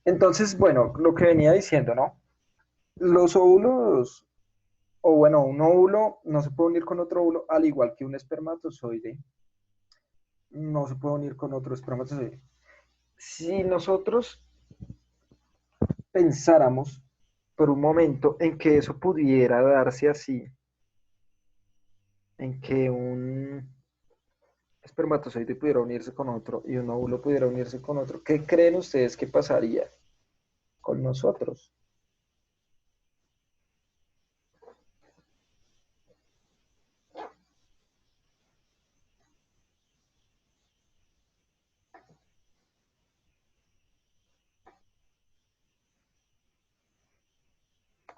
Entonces, bueno, lo que venía diciendo, ¿no? Los óvulos, o bueno, un óvulo no se puede unir con otro óvulo, al igual que un espermatozoide no se puede unir con otro espermatozoide. Si nosotros pensáramos por un momento en que eso pudiera darse así, en que un espermatozoide pudiera unirse con otro y un óvulo pudiera unirse con otro, ¿qué creen ustedes que pasaría con nosotros?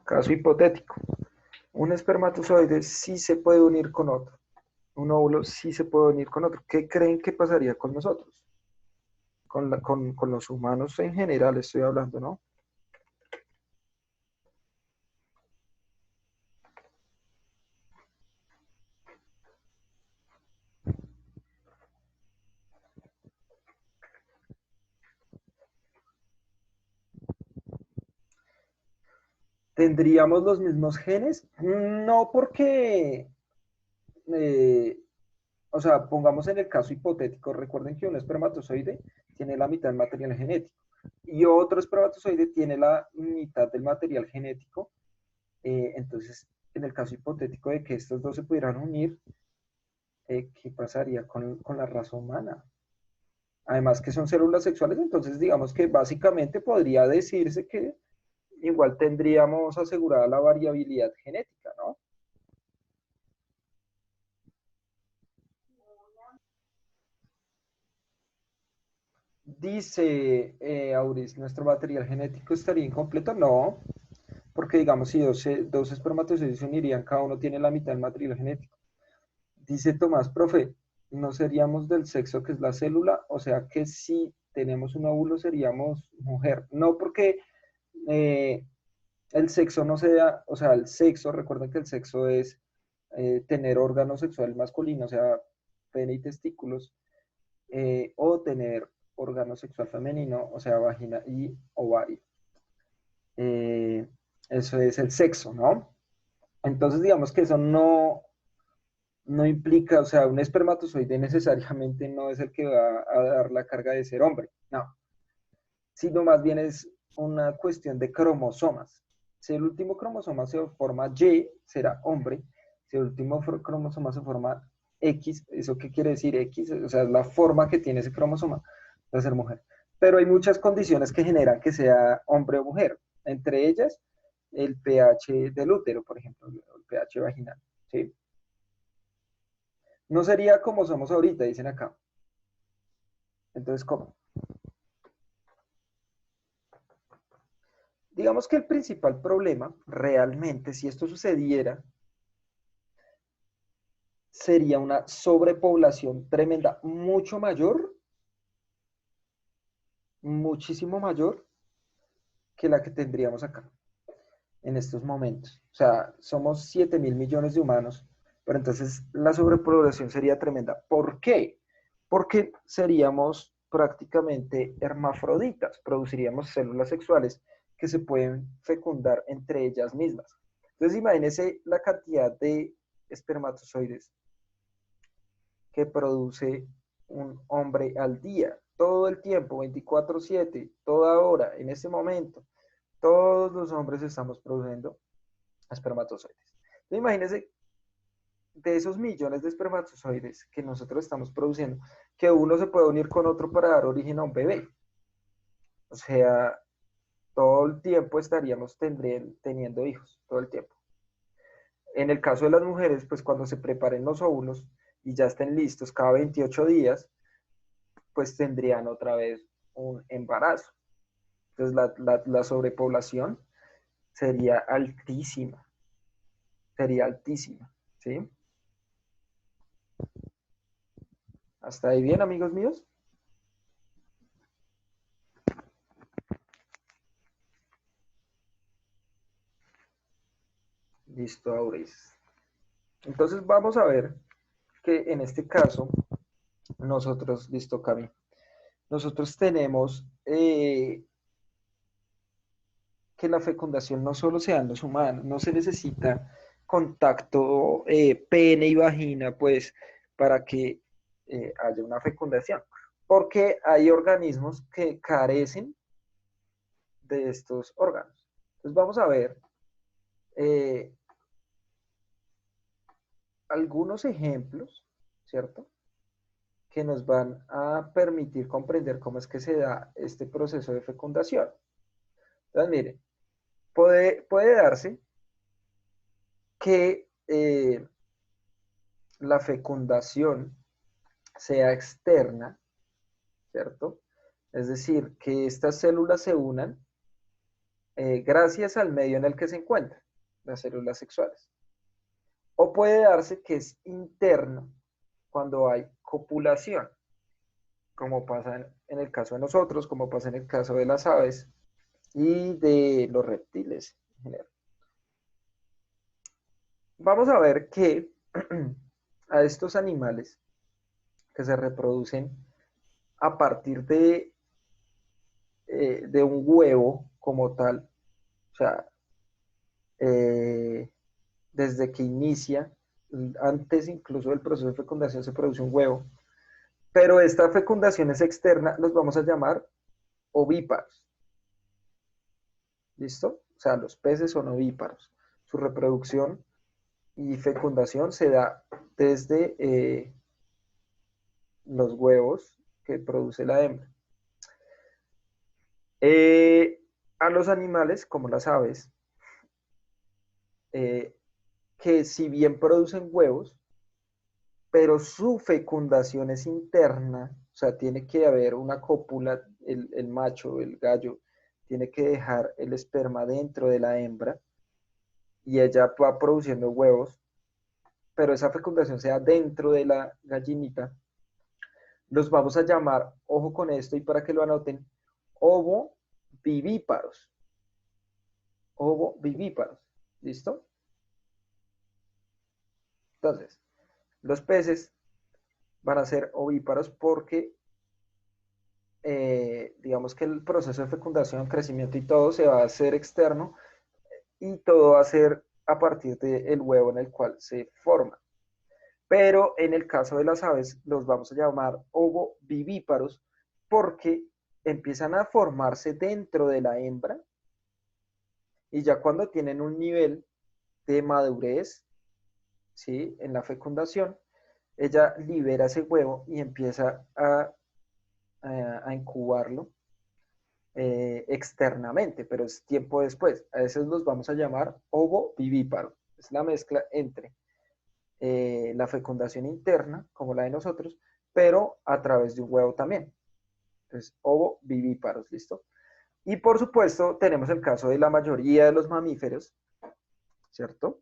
Caso hipotético, un espermatozoide sí se puede unir con otro, un óvulo sí se puede unir con otro. ¿Qué creen que pasaría con nosotros? Con los humanos en general estoy hablando, ¿no? ¿Tendríamos los mismos genes? No porque, eh, o sea, pongamos en el caso hipotético, recuerden que un espermatozoide tiene la mitad del material genético y otro espermatozoide tiene la mitad del material genético. Entonces, en el caso hipotético de que estos dos se pudieran unir, ¿qué pasaría con la raza humana? Además que son células sexuales, entonces digamos que básicamente podría decirse que igual tendríamos asegurada la variabilidad genética, ¿no? Dice Auris, ¿nuestro material genético estaría incompleto? No, porque digamos si dos espermatozoides se unirían, cada uno tiene la mitad del material genético. Dice Tomás, profe, no seríamos del sexo que es la célula, o sea que si tenemos un óvulo seríamos mujer. No porque eh, el sexo no sea, o sea, el sexo, recuerden que el sexo es tener órgano sexual masculino, o sea, pene y testículos, o tener órgano sexual femenino, o sea, vagina y ovario. Eh, Eso es el sexo, ¿no? Entonces, digamos que eso no implica, o sea, un espermatozoide necesariamente no es el que va a dar la carga de ser hombre, no, sino más bien es una cuestión de cromosomas. Si el último cromosoma se forma Y, será hombre. Si el último cromosoma se forma X, ¿eso qué quiere decir X? O sea, es la forma que tiene ese cromosoma de ser mujer. Pero hay muchas condiciones que generan que sea hombre o mujer. Entre ellas, el pH del útero, por ejemplo, el pH vaginal. ¿Sí? No sería como somos ahorita, dicen acá. Entonces, ¿cómo? Digamos que el principal problema, realmente, si esto sucediera, sería una sobrepoblación tremenda, mucho mayor, muchísimo mayor que la que tendríamos acá en estos momentos. O sea, somos 7.000 millones de humanos, pero entonces la sobrepoblación sería tremenda. ¿Por qué? Porque seríamos prácticamente hermafroditas, produciríamos células sexuales que se pueden fecundar entre ellas mismas. Entonces imagínense la cantidad de espermatozoides que produce un hombre al día, todo el tiempo, 24/7, toda hora, en ese momento. Todos los hombres estamos produciendo espermatozoides. Entonces, imagínense de esos millones de espermatozoides que nosotros estamos produciendo, que uno se puede unir con otro para dar origen a un bebé. O sea, todo el tiempo estaríamos teniendo hijos, todo el tiempo. En el caso de las mujeres, pues cuando se preparen los óvulos y ya estén listos cada 28 días, pues tendrían otra vez un embarazo. Entonces la sobrepoblación sería altísima, ¿sí? ¿Hasta ahí bien, amigos míos? Listo, Auris. Entonces vamos a ver que en este caso, nosotros, listo, Cami, nosotros tenemos que la fecundación no solo se da en los humanos, no se necesita contacto pene y vagina, pues, para que haya una fecundación, porque hay organismos que carecen de estos órganos. Entonces vamos a ver eh, algunos ejemplos, ¿cierto? Que nos van a permitir comprender cómo es que se da este proceso de fecundación. Entonces, miren, puede darse que la fecundación sea externa, ¿cierto? Es decir, que estas células se unan gracias al medio en el que se encuentran, las células sexuales. O puede darse que es interna cuando hay copulación, como pasa en el caso de nosotros, como pasa en el caso de las aves y de los reptiles en general. Vamos a ver que a estos animales que se reproducen a partir de un huevo como tal, o sea, eh, desde que inicia, antes incluso del proceso de fecundación se produce un huevo, pero esta fecundación es externa, los vamos a llamar ovíparos. ¿Listo? O sea, los peces son ovíparos. Su reproducción y fecundación se da desde los huevos que produce la hembra. A los animales, como las aves, que si bien producen huevos, pero su fecundación es interna, o sea, tiene que haber una cópula, el macho, el gallo, tiene que dejar el esperma dentro de la hembra y ella va produciendo huevos, pero esa fecundación sea dentro de la gallinita. Los vamos a llamar, ojo con esto y para que lo anoten, ovovivíparos. Ovovivíparos. ¿Listo? Entonces, los peces van a ser ovíparos porque digamos que el proceso de fecundación, crecimiento y todo se va a hacer externo y todo va a ser a partir del huevo en el cual se forma. Pero en el caso de las aves los vamos a llamar ovovivíparos porque empiezan a formarse dentro de la hembra y ya cuando tienen un nivel de madurez, ¿sí? En la fecundación, ella libera ese huevo y empieza a incubarlo externamente, pero es tiempo después. A esos los vamos a llamar ovovivíparo. Es la mezcla entre la fecundación interna, como la de nosotros, pero a través de un huevo también. Entonces, ovovivíparos, ¿listo? Y por supuesto, tenemos el caso de la mayoría de los mamíferos, ¿cierto?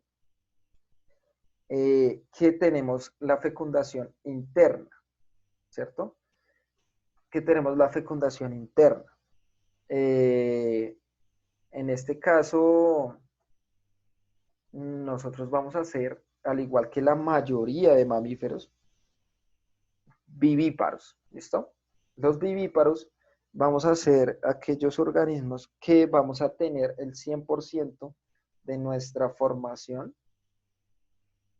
Que tenemos la fecundación interna, ¿cierto? Que tenemos la fecundación interna. En este caso, nosotros vamos a hacer, al igual que la mayoría de mamíferos, vivíparos, ¿listo? Los vivíparos vamos a ser aquellos organismos que vamos a tener el 100% de nuestra formación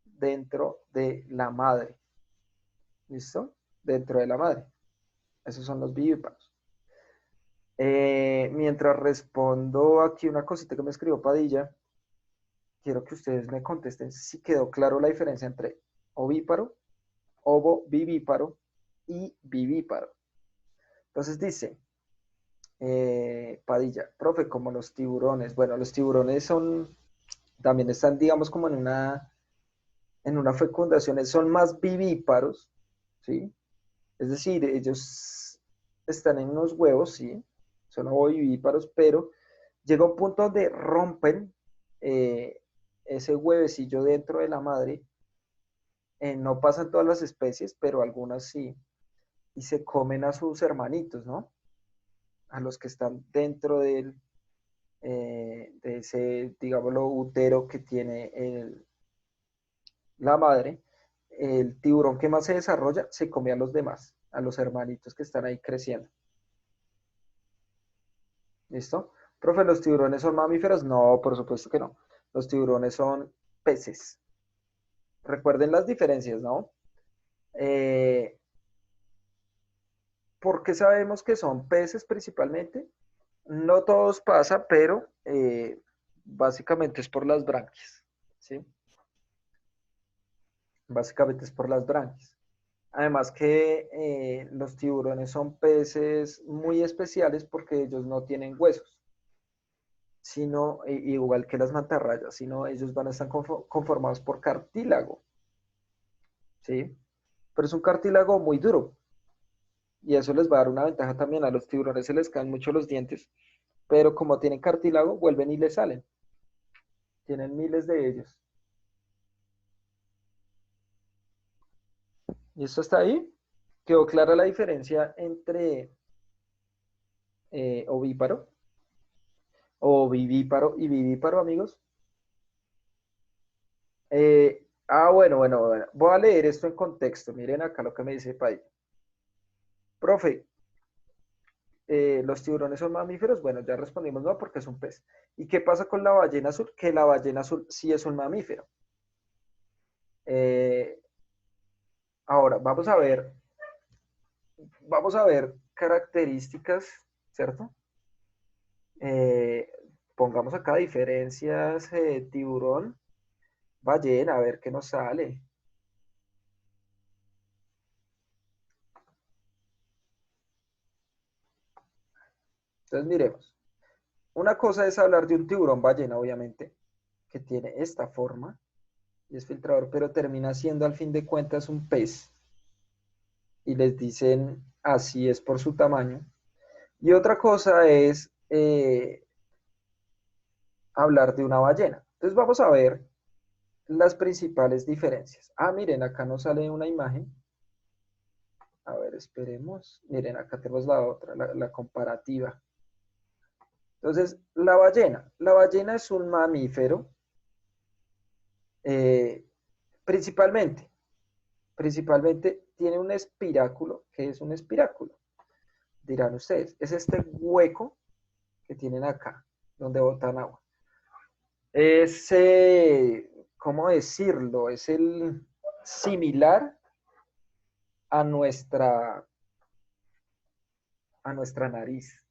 dentro de la madre, ¿listo? Dentro de la madre. Esos son los vivíparos. Mientras respondo aquí una cosita que me escribió Padilla, quiero que ustedes me contesten si quedó claro la diferencia entre ovíparo, ovovivíparo y vivíparo. Entonces dice, Padilla, profe, como los tiburones. Bueno, los tiburones también están, digamos, como en una fecundación, son más vivíparos, ¿sí? Es decir, ellos están en unos huevos, ¿sí? Son ovovivíparos, pero llega un punto donde rompen ese huevecillo dentro de la madre. No pasan todas las especies, pero algunas sí. Y se comen a sus hermanitos, ¿no? A los que están dentro de ese, digámoslo, útero que tiene la madre. El tiburón que más se desarrolla se come a los demás, a los hermanitos que están ahí creciendo. ¿Listo? Profe, ¿los tiburones son mamíferos? No, por supuesto que no. Los tiburones son peces. Recuerden las diferencias, ¿no? Eh, ¿Por qué sabemos que son peces principalmente? No todos pasa, pero básicamente es por las branquias, ¿sí? Básicamente es por las branquias. Además que los tiburones son peces muy especiales porque ellos no tienen huesos, sino, igual que las mantarrayas, sino ellos van a estar conformados por cartílago, ¿sí? Pero es un cartílago muy duro y eso les va a dar una ventaja también. A los tiburones se les caen mucho los dientes, pero como tienen cartílago, vuelven y les salen. Tienen miles de ellos. ¿Y esto está ahí? ¿Quedó clara la diferencia entre ovíparo o vivíparo y vivíparo, amigos? Bueno. Voy a leer esto en contexto. Miren acá lo que me dice Pai. Profe, ¿los tiburones son mamíferos? Bueno, ya respondimos no, porque es un pez. ¿Y qué pasa con la ballena azul? Que la ballena azul sí es un mamífero. Eh, Ahora, vamos a ver características, ¿cierto? Eh, Pongamos acá diferencias, tiburón, ballena, a ver qué nos sale. Entonces, miremos. Una cosa es hablar de un tiburón ballena, obviamente, que tiene esta forma y es filtrador, pero termina siendo al fin de cuentas un pez. Y les dicen así es por su tamaño. Y otra cosa es hablar de una ballena. Entonces vamos a ver las principales diferencias. Ah, miren, acá nos sale una imagen. A ver, esperemos. Miren, acá tenemos la otra, la comparativa. Entonces, la ballena. La ballena es un mamífero, eh, principalmente, principalmente tiene un espiráculo. ¿Qué es un espiráculo? Dirán ustedes, es este hueco que tienen acá, donde botan agua. Es, ¿cómo decirlo? Es el similar a nuestra nariz.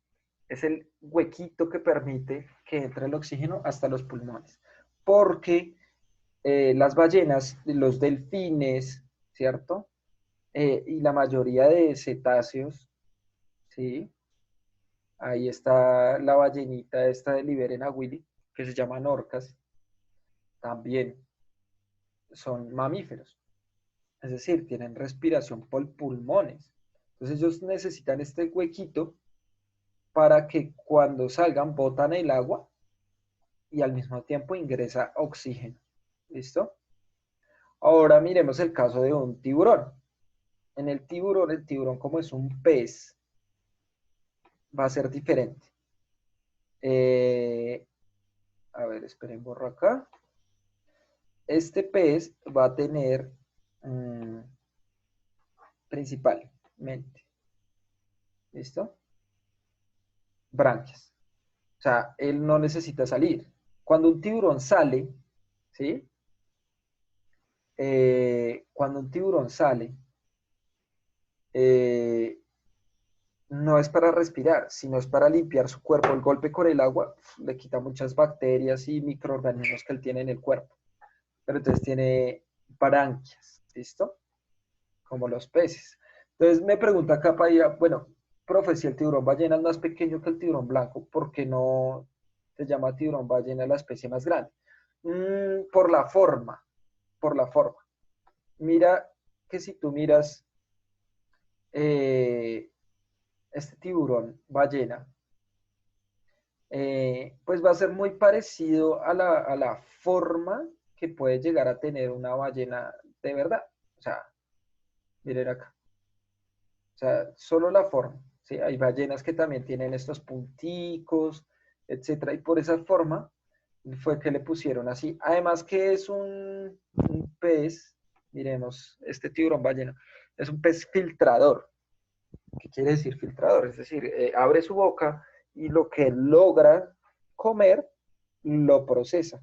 Es el huequito que permite que entre el oxígeno hasta los pulmones. Porque las ballenas, los delfines, ¿cierto? Y la mayoría de cetáceos, ¿sí? Ahí está la ballenita esta de Liberen a Willy, que se llaman orcas, también son mamíferos. Es decir, tienen respiración por pulmones. Entonces ellos necesitan este huequito para que cuando salgan botan el agua y al mismo tiempo ingresa oxígeno. ¿Listo? Ahora miremos el caso de un tiburón. En el tiburón como es un pez, va a ser diferente. Eh, a ver, esperen, borro acá. Este pez va a tener principalmente, ¿listo? Branquias. O sea, él no necesita salir. Cuando un tiburón sale, ¿sí? Cuando un tiburón sale, eh, no es para respirar, sino es para limpiar su cuerpo. El golpe con el agua le quita muchas bacterias y microorganismos que él tiene en el cuerpo. Pero entonces tiene branquias, ¿listo? Como los peces. Entonces me pregunta acá, bueno, profe, si el tiburón ballena es más pequeño que el tiburón blanco, ¿por qué no se llama tiburón ballena la especie más grande? Por la forma, por la forma. Mira que si tú miras eh, este tiburón ballena, pues va a ser muy parecido a la forma que puede llegar a tener una ballena de verdad. O sea, miren acá. O sea, solo la forma, ¿sí? Hay ballenas que también tienen estos punticos, etcétera, y por esa forma fue que le pusieron así. Además que es un pez, miremos, este tiburón ballena, es un pez filtrador. ¿Qué quiere decir filtrador? Es decir, abre su boca y lo que logra comer, lo procesa,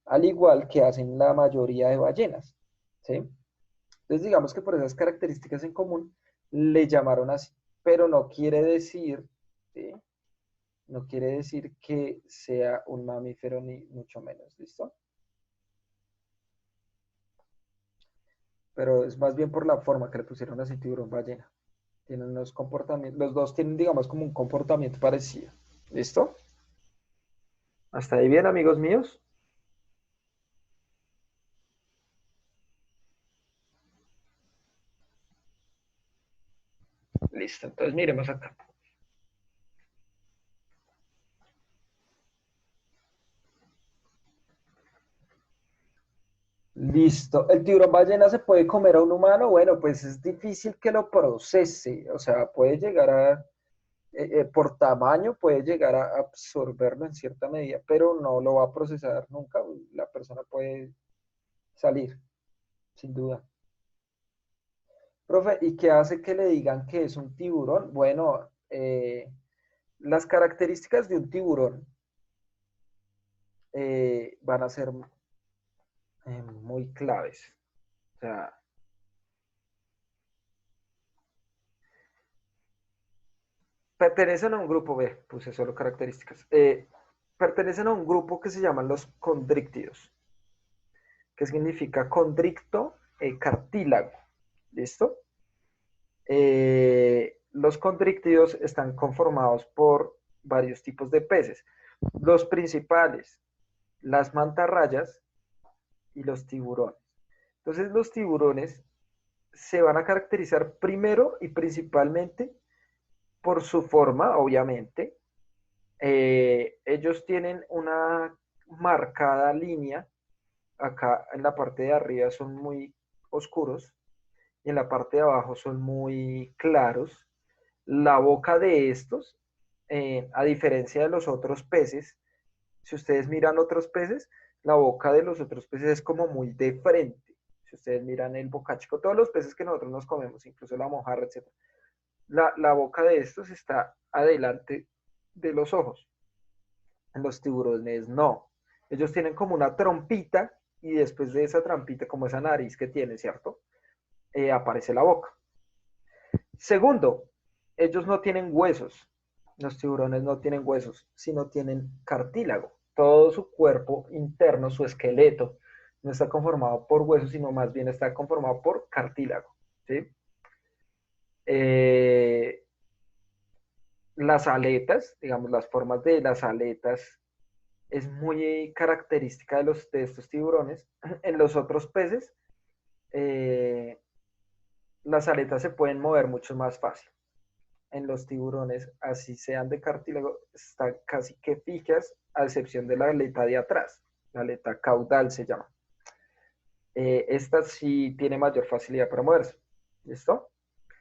al igual que hacen la mayoría de ballenas, ¿sí? Entonces digamos que por esas características en común le llamaron así, pero no quiere decir, ¿sí? No quiere decir que sea un mamífero ni mucho menos, ¿listo? Pero es más bien por la forma que le pusieron así tiburón ballena. Tienen unos comportamientos, los dos tienen, digamos, como un comportamiento parecido. ¿Listo? ¿Hasta ahí bien, amigos míos? Listo, entonces miremos acá. Listo. ¿El tiburón ballena se puede comer a un humano? Bueno, pues es difícil que lo procese. O sea, puede llegar a, por tamaño, puede llegar a absorberlo en cierta medida, pero no lo va a procesar nunca. La persona puede salir, sin duda. Profe, ¿y qué hace que le digan que es un tiburón? Bueno, las características de un tiburón van a ser muy claves. O sea, pertenecen a un grupo, ve, puse solo características. Pertenecen a un grupo que se llaman los condríctidos, que significa condricto cartílago. ¿Listo? Los condríctidos están conformados por varios tipos de peces. Los principales, las mantarrayas y los tiburones. Entonces, los tiburones se van a caracterizar primero y principalmente por su forma, obviamente. Ellos tienen una marcada línea. Acá en la parte de arriba son muy oscuros y en la parte de abajo son muy claros. La boca de estos, a diferencia de los otros peces, si ustedes miran otros peces, la boca de los otros peces es como muy de frente. Si ustedes miran el bocachico, todos los peces que nosotros nos comemos, incluso la mojarra, etc. La boca de estos está adelante de los ojos. En los tiburones no. Ellos tienen como una trompita y después de esa trampita, como esa nariz que tiene, ¿cierto? Aparece la boca. Segundo, ellos no tienen huesos. Los tiburones no tienen huesos, sino tienen cartílago. Todo su cuerpo interno, su esqueleto, no está conformado por huesos, sino más bien está conformado por cartílago. ¿Sí? Eh, las aletas, digamos, las formas de las aletas es muy característica de estos tiburones. En los otros peces, eh, las aletas se pueden mover mucho más fácil. En los tiburones, así sean de cartílago, están casi que fijas, a excepción de la aleta de atrás, la aleta caudal se llama. Esta sí tiene mayor facilidad para moverse. ¿Listo?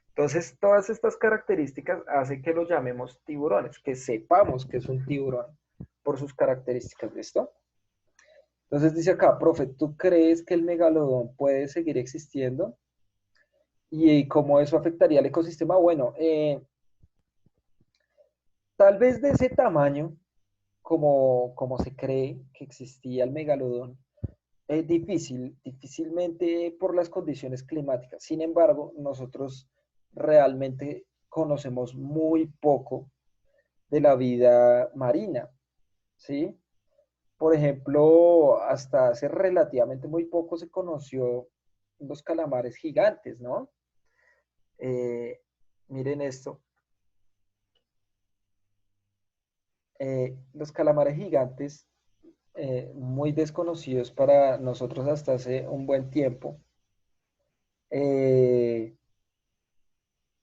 Entonces, todas estas características hacen que lo llamemos tiburones, que sepamos que es un tiburón por sus características. ¿Listo? Entonces dice acá, profe, ¿tú crees que el megalodón puede seguir existiendo? ¿Y cómo eso afectaría al ecosistema? Bueno, tal vez de ese tamaño, como se cree que existía el megalodón, es difícilmente por las condiciones climáticas. Sin embargo, nosotros realmente conocemos muy poco de la vida marina, ¿sí? Por ejemplo, hasta hace relativamente muy poco se conoció los calamares gigantes, ¿no? Eh, miren esto. Los calamares gigantes, muy desconocidos para nosotros hasta hace un buen tiempo, eh,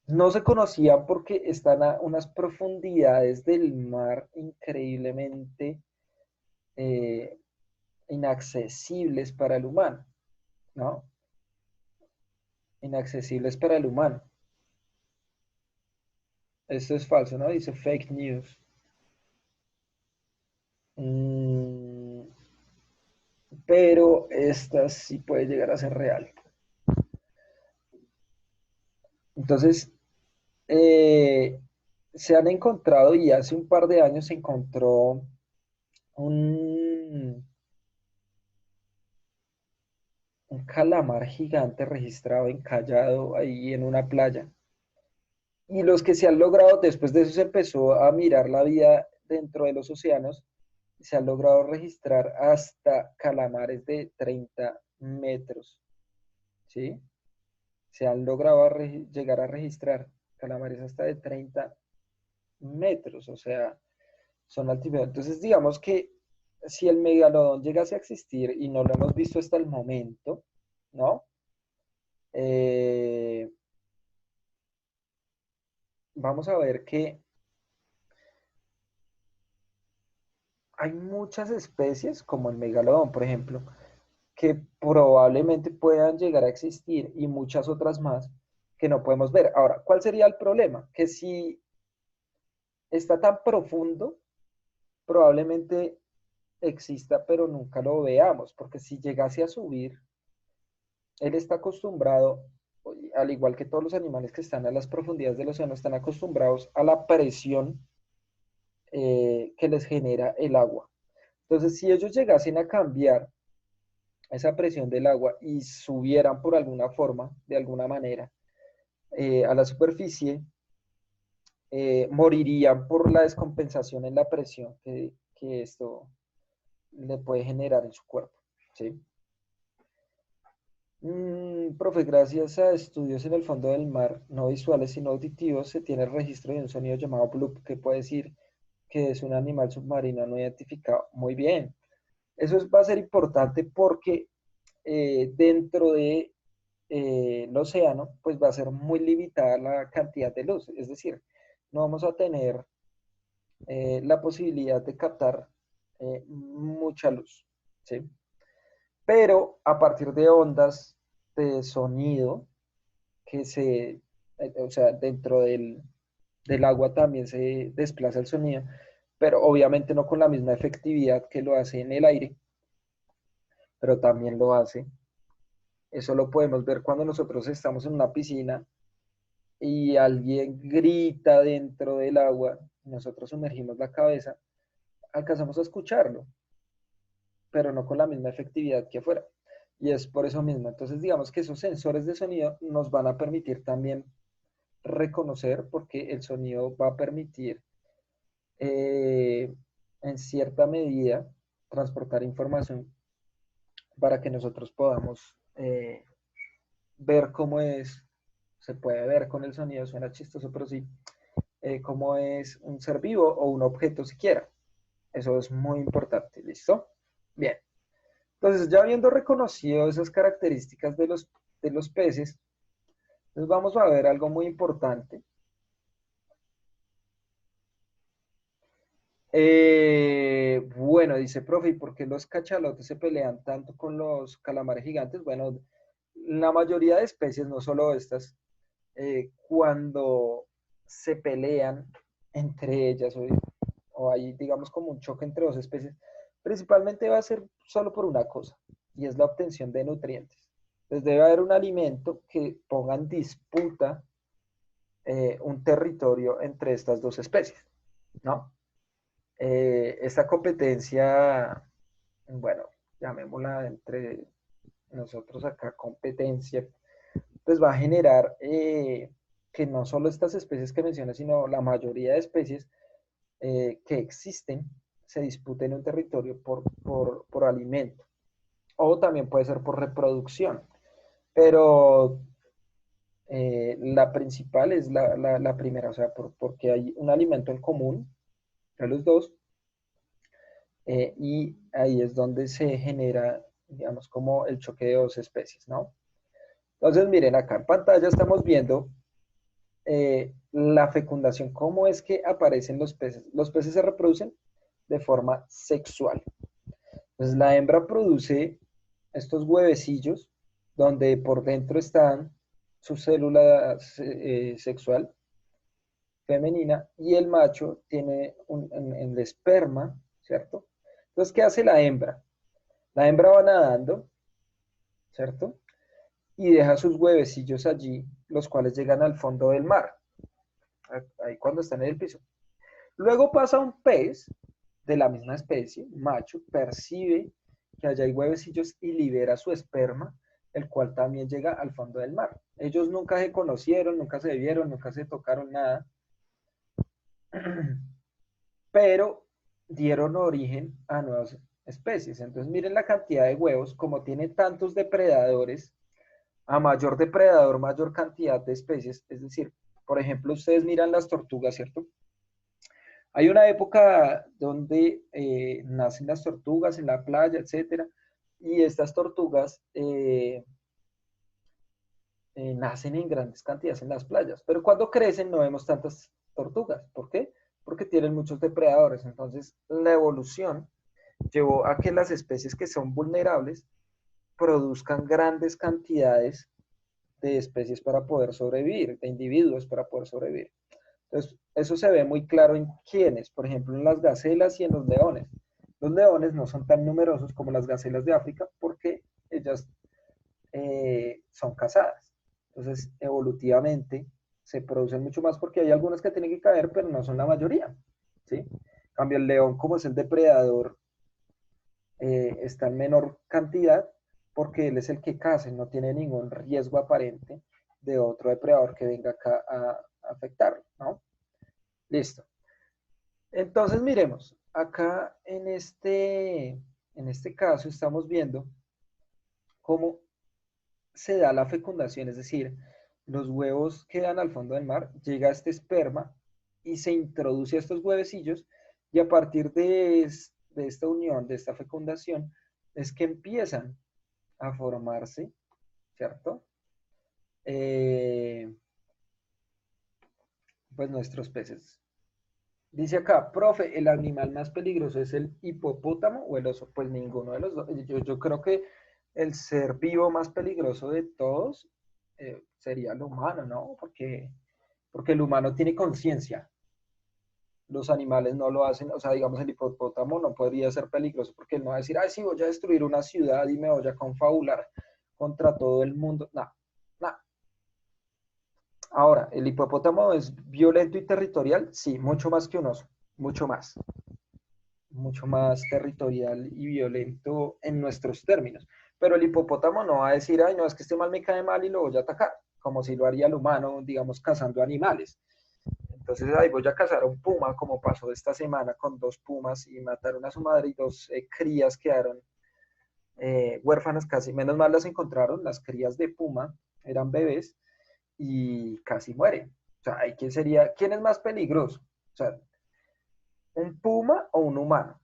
no se conocían porque están a unas profundidades del mar increíblemente eh, inaccesibles para el humano, ¿no? Inaccesibles para el humano. Esto es falso, ¿no? Dice fake news. Mm, pero esta sí puede llegar a ser real. Entonces, eh, se han encontrado y hace un par de años se encontró un, un calamar gigante registrado encallado ahí en una playa. Y los que se han logrado, después de eso se empezó a mirar la vida dentro de los océanos, se han logrado registrar hasta calamares de 30 metros, ¿sí? Se han logrado llegar a registrar calamares hasta de 30 metros, o sea, son altísimos. Entonces, digamos que si el megalodón llegase a existir y no lo hemos visto hasta el momento, ¿no? Eh, vamos a ver que hay muchas especies, como el megalodón, por ejemplo, que probablemente puedan llegar a existir y muchas otras más que no podemos ver. Ahora, ¿cuál sería el problema? Que si está tan profundo, probablemente exista, pero nunca lo veamos, porque si llegase a subir, él está acostumbrado, al igual que todos los animales que están a las profundidades del océano, están acostumbrados a la presión que les genera el agua. Entonces, si ellos llegasen a cambiar esa presión del agua y subieran por alguna forma, de alguna manera, a la superficie, morirían por la descompensación en la presión que esto le puede generar en su cuerpo. ¿Sí? Profe, gracias a estudios en el fondo del mar, no visuales sino auditivos, se tiene el registro de un sonido llamado bloop, que puede decir que es un animal submarino no identificado. Muy bien. Va a ser importante porque dentro de el océano, pues va a ser muy limitada la cantidad de luz. Es decir, no vamos a tener la posibilidad de captar mucha luz. ¿Sí? Pero a partir de ondas de sonido que o sea, dentro del agua también se desplaza el sonido, pero obviamente no con la misma efectividad que lo hace en el aire, pero también lo hace. Eso lo podemos ver cuando nosotros estamos en una piscina y alguien grita dentro del agua, nosotros sumergimos la cabeza, alcanzamos a escucharlo, pero no con la misma efectividad que afuera. Y es por eso mismo. Entonces, digamos que esos sensores de sonido nos van a permitir también reconocer, porque el sonido va a permitir, eh, en cierta medida, transportar información para que nosotros podamos ver cómo es, se puede ver con el sonido, suena chistoso, pero sí, cómo es un ser vivo o un objeto siquiera. Eso es muy importante, ¿listo? Bien. Entonces, ya habiendo reconocido esas características de los peces, entonces vamos a ver algo muy importante. Bueno, dice, profe, ¿y por qué los cachalotes se pelean tanto con los calamares gigantes? Bueno, la mayoría de especies, no solo estas, cuando se pelean entre ellas o hay, digamos, como un choque entre dos especies, principalmente va a ser solo por una cosa, y es la obtención de nutrientes. Entonces debe haber un alimento que ponga en disputa un territorio entre estas dos especies, ¿no? Esta competencia, bueno, llamémosla entre nosotros acá competencia, pues va a generar que no solo estas especies que mencioné, sino la mayoría de especies que existen se disputen un territorio por alimento. O también puede ser por reproducción. Pero la principal es la primera, o sea, porque hay un alimento en común entre los dos, y ahí es donde se genera, digamos, como el choque de dos especies, ¿no? Entonces, miren, acá en pantalla estamos viendo la fecundación, cómo es que aparecen los peces. Los peces se reproducen de forma sexual. Entonces, la hembra produce estos huevecillos donde por dentro están su célula sexual femenina y el macho tiene en el esperma, ¿cierto? Entonces, ¿qué hace la hembra? La hembra va nadando, ¿cierto? Y deja sus huevecillos allí, los cuales llegan al fondo del mar, ahí cuando están en el piso. Luego pasa un pez de la misma especie, un macho, percibe que allá hay huevecillos y libera su esperma, el cual también llega al fondo del mar. Ellos nunca se conocieron, nunca se vieron, nunca se tocaron nada, pero dieron origen a nuevas especies. Entonces miren la cantidad de huevos, como tiene tantos depredadores, a mayor depredador, mayor cantidad de especies. Es decir, por ejemplo, ustedes miran las tortugas, ¿cierto? Hay una época donde nacen las tortugas en la playa, etcétera, y estas tortugas nacen en grandes cantidades en las playas, pero cuando crecen no vemos tantas tortugas. ¿Por qué? Porque tienen muchos depredadores. Entonces, la evolución llevó a que las especies que son vulnerables produzcan grandes cantidades de especies para poder sobrevivir, de individuos para poder sobrevivir. Entonces, eso se ve muy claro en quiénes, por ejemplo, en las gacelas y en los leones. Los leones no son tan numerosos como las gacelas de África porque ellas son cazadas. Entonces, evolutivamente se producen mucho más porque hay algunas que tienen que caer, pero no son la mayoría. ¿Sí? En cambio, el león, como es el depredador, está en menor cantidad porque él es el que caza y no tiene ningún riesgo aparente de otro depredador que venga acá a afectarlo, ¿no? Listo. Entonces, miremos, acá en este caso estamos viendo cómo se da la fecundación, es decir, los huevos quedan al fondo del mar, llega este esperma y se introduce a estos huevecillos y a partir de esta unión, de esta fecundación, es que empiezan a formarse, ¿cierto? Pues nuestros peces. Dice acá, profe, ¿el animal más peligroso es el hipopótamo o el oso? Pues ninguno de los dos. Yo creo que el ser vivo más peligroso de todos sería el humano, ¿no? Porque el humano tiene conciencia. Los animales no lo hacen, o sea, digamos, el hipopótamo no podría ser peligroso porque él no va a decir, ay, sí, voy a destruir una ciudad y me voy a confabular contra todo el mundo. No, no. Ahora, ¿el hipopótamo es violento y territorial? Sí, mucho más que un oso, mucho más territorial y violento en nuestros términos. Pero el hipopótamo no va a decir, ay, no, es que este mal me cae mal y lo voy a atacar, como si lo haría el humano, digamos, cazando animales. Entonces, ahí voy a cazar a un puma, como pasó esta semana con dos pumas y mataron a su madre y dos crías quedaron huérfanas casi. Menos mal las encontraron, las crías de puma eran bebés y casi mueren. O sea, ¿quién es más peligroso? O sea, ¿un puma o un humano?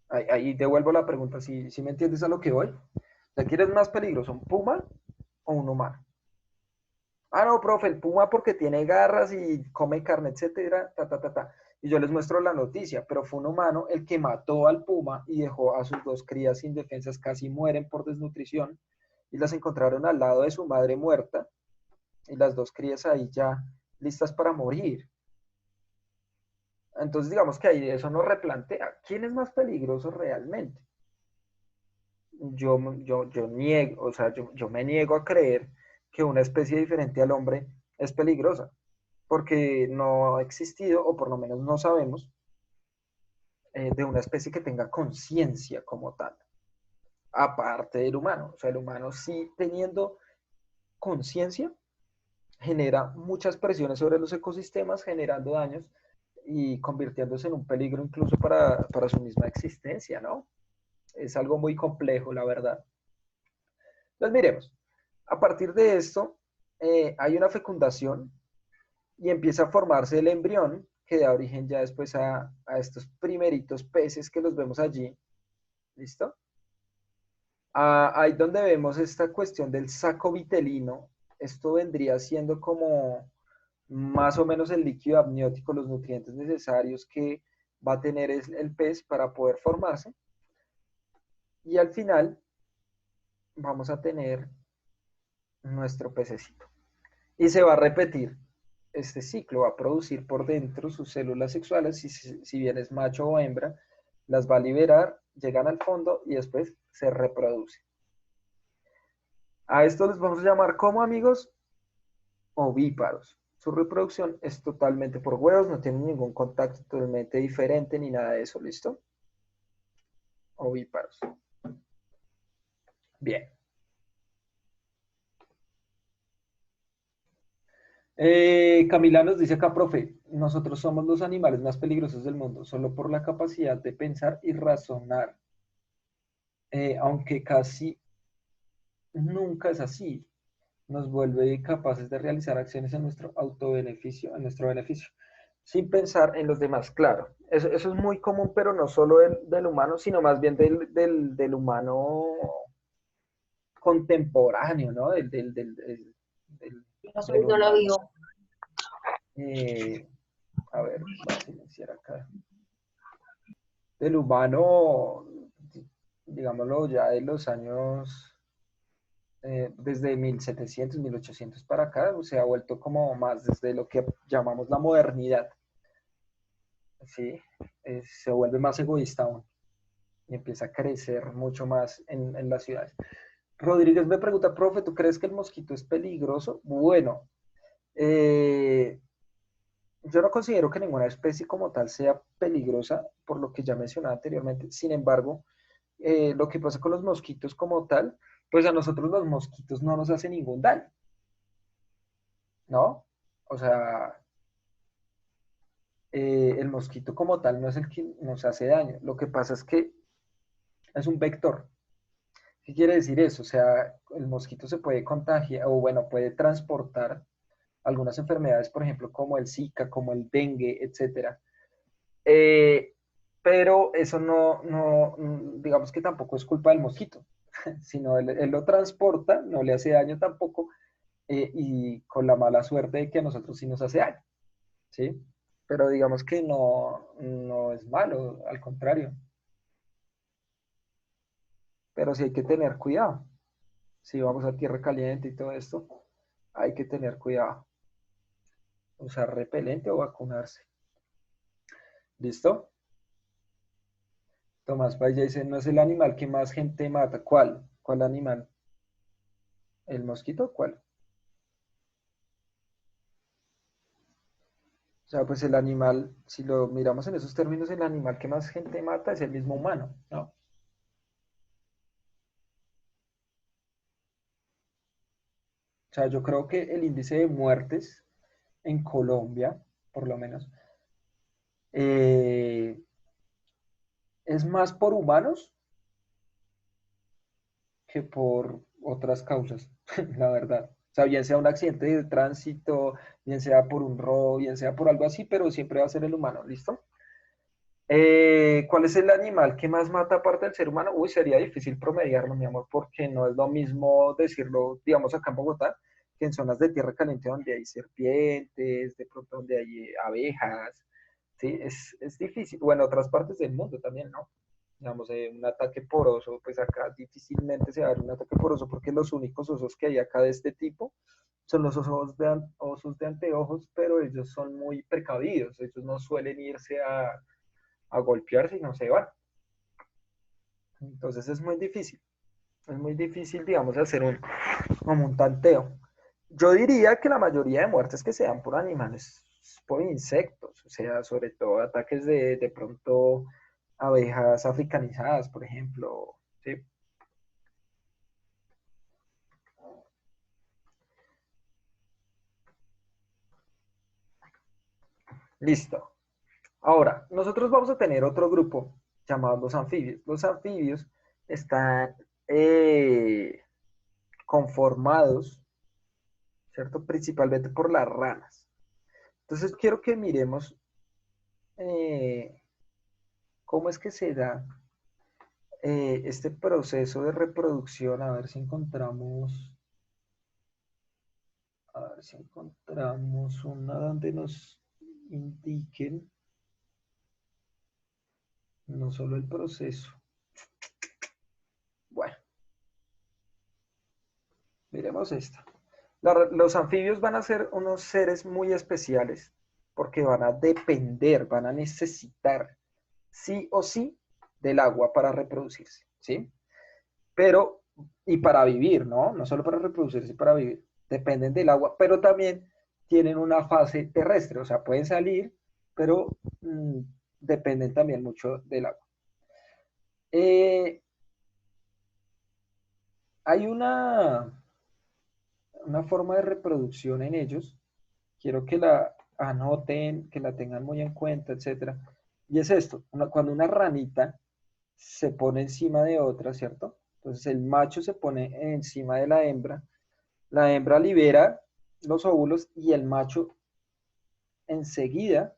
Ahí devuelvo la pregunta, si me entiendes a lo que voy. O sea, ¿quién es más peligroso, un puma o un humano? Ah, no, profe, el puma porque tiene garras y come carne, etcétera, ta, ta, ta, ta. Y yo les muestro la noticia, pero fue un humano el que mató al puma y dejó a sus dos crías indefensas, casi mueren por desnutrición, y las encontraron al lado de su madre muerta, y las dos crías ahí ya listas para morir. Entonces, digamos que ahí eso nos replantea, ¿quién es más peligroso realmente? Yo niego, o sea, yo me niego a creer que una especie diferente al hombre es peligrosa, porque no ha existido, o por lo menos no sabemos, de una especie que tenga conciencia como tal, aparte del humano. O sea, el humano sí teniendo conciencia genera muchas presiones sobre los ecosistemas, generando daños y convirtiéndose en un peligro incluso para su misma existencia, ¿no? Es algo muy complejo, la verdad. Entonces, miremos, a partir de esto hay una fecundación y empieza a formarse el embrión que da origen ya después a estos primeritos peces que los vemos allí. ¿Listo? Ahí donde vemos esta cuestión del saco vitelino, esto vendría siendo como más o menos el líquido amniótico, los nutrientes necesarios que va a tener el pez para poder formarse. Y al final vamos a tener nuestro pececito. Y se va a repetir este ciclo, va a producir por dentro sus células sexuales, si bien es macho o hembra, las va a liberar, llegan al fondo y después se reproduce. A esto les vamos a llamar como amigos ovíparos, Su reproducción es totalmente por huevos, no tiene ningún contacto totalmente diferente ni nada de eso, ¿listo? Ovíparos. Bien. Camila nos dice acá, profe, nosotros somos los animales más peligrosos del mundo, solo por la capacidad de pensar y razonar, aunque casi nunca es así. Nos vuelve capaces de realizar acciones en nuestro autobeneficio, en nuestro beneficio, sin pensar en los demás. Claro, eso es muy común, pero no solo del humano, sino más bien del humano contemporáneo, ¿no? Del No lo humano. vio. A ver, voy a silenciar acá. Del humano, digámoslo, ya de los años, desde 1700, 1800 para acá, se ha vuelto como más desde lo que llamamos la modernidad. ¿Sí? Se vuelve más egoísta aún y empieza a crecer mucho más en las ciudades. Rodríguez me pregunta, profe, ¿tú crees que el mosquito es peligroso? Bueno, yo no considero que ninguna especie como tal sea peligrosa, por lo que ya mencionaba anteriormente. Sin embargo, lo que pasa con los mosquitos como tal, pues a nosotros los mosquitos no nos hacen ningún daño, ¿no? O sea, el mosquito como tal no es el que nos hace daño. Lo que pasa es que es un vector. ¿Qué quiere decir eso? O sea, el mosquito se puede contagiar, o bueno, puede transportar algunas enfermedades, por ejemplo, como el Zika, como el dengue, etcétera. Eh, pero eso digamos que tampoco es culpa del mosquito, sino él lo transporta, no le hace daño tampoco, y con la mala suerte de que a nosotros sí nos hace daño, ¿sí? Pero digamos que no es malo, al contrario. Pero sí hay que tener cuidado. Si vamos a tierra caliente y todo esto, hay que tener cuidado. Usar repelente o vacunarse. ¿Listo? Tomás Paya dice, no es el animal que más gente mata. ¿Cuál? ¿Cuál animal? ¿El mosquito? ¿Cuál? O sea, pues el animal, si lo miramos en esos términos, el animal que más gente mata es el mismo humano, ¿no? O sea, yo creo que el índice de muertes en Colombia, por lo menos, eh, es más por humanos que por otras causas, la verdad. O sea, bien sea un accidente de tránsito, bien sea por un robo, bien sea por algo así, pero siempre va a ser el humano, ¿listo? ¿Cuál es el animal que más mata aparte del ser humano? Uy, sería difícil promediarlo, mi amor, porque no es lo mismo decirlo, digamos, acá en Bogotá, que en zonas de tierra caliente donde hay serpientes, de pronto donde hay abejas, ¿sí? Es difícil. Bueno, otras partes del mundo también, ¿no? Digamos, un ataque poroso, pues acá difícilmente se va a dar un ataque poroso porque los únicos osos que hay acá de este tipo son los osos de anteojos, pero ellos son muy precavidos, ellos no suelen irse a golpearse y no se van. Entonces es muy difícil, digamos, hacer como un tanteo. Yo diría que la mayoría de muertes que se dan por animales, por insectos, o sea, sobre todo ataques de pronto abejas africanizadas, por ejemplo, ¿sí? Listo. Ahora, nosotros vamos a tener otro grupo llamado los anfibios. Los anfibios están conformados, ¿cierto? Principalmente por las ranas. Entonces, quiero que miremos eh, cómo es que se da este proceso de reproducción. A ver si encontramos una donde nos indiquen no solo el proceso. Bueno, miremos esto. Los anfibios van a ser unos seres muy especiales porque van a depender, van a necesitar sí o sí del agua para reproducirse, ¿sí? Pero, y para vivir, ¿no? No solo para reproducirse, para vivir. Dependen del agua, pero también tienen una fase terrestre, o sea, pueden salir, pero dependen también mucho del agua. Eh, hay una forma de reproducción en ellos, quiero que la anoten, que la tengan muy en cuenta, etcétera. Y es esto, cuando una ranita se pone encima de otra, ¿cierto? Entonces el macho se pone encima de la hembra libera los óvulos y el macho enseguida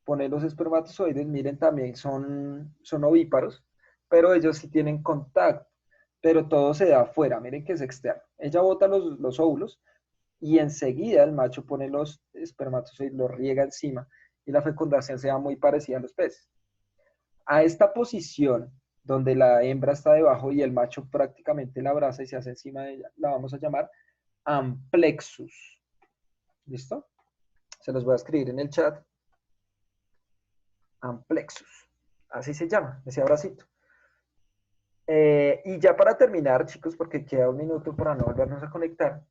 pone los espermatozoides, miren, también son ovíparos, pero ellos sí tienen contacto, pero todo se da afuera, miren que es externo. Ella bota los óvulos y enseguida el macho pone los espermatozoides, los riega encima y la fecundación se da muy parecida a los peces. A esta posición donde la hembra está debajo y el macho prácticamente la abraza y se hace encima de ella, la vamos a llamar amplexus. ¿Listo? Se los voy a escribir en el chat. Amplexus. Así se llama, ese abracito. Y ya para terminar, chicos, porque queda un minuto para no volvernos a conectar,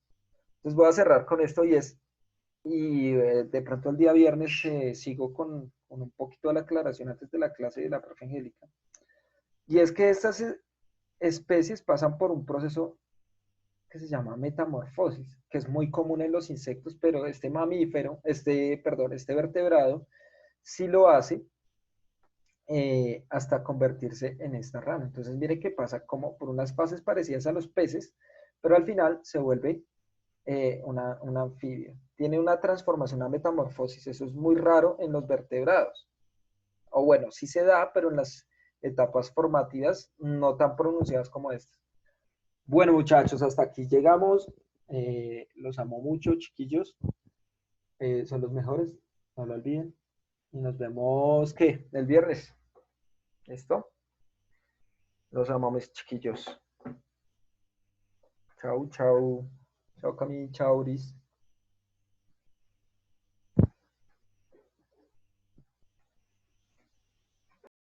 entonces voy a cerrar con esto de pronto el día viernes sigo con un poquito de la aclaración antes de la clase de la profe Angélica. Y es que estas especies pasan por un proceso que se llama metamorfosis, que es muy común en los insectos, pero este mamífero, este vertebrado, sí lo hace hasta convertirse en esta rana. Entonces, mire que pasa como por unas fases parecidas a los peces, pero al final se vuelve una anfibio. Tiene una transformación, una metamorfosis. Eso es muy raro en los vertebrados. O bueno, sí se da, pero en las etapas formativas no tan pronunciadas como estas. Bueno, muchachos, hasta aquí llegamos. Los amo mucho, chiquillos. Son los mejores. No lo olviden. Y nos vemos, ¿qué? El viernes. ¿Listo? Los amo, mis chiquillos. Chau, chau. Chau, Cami. Chau, Uris.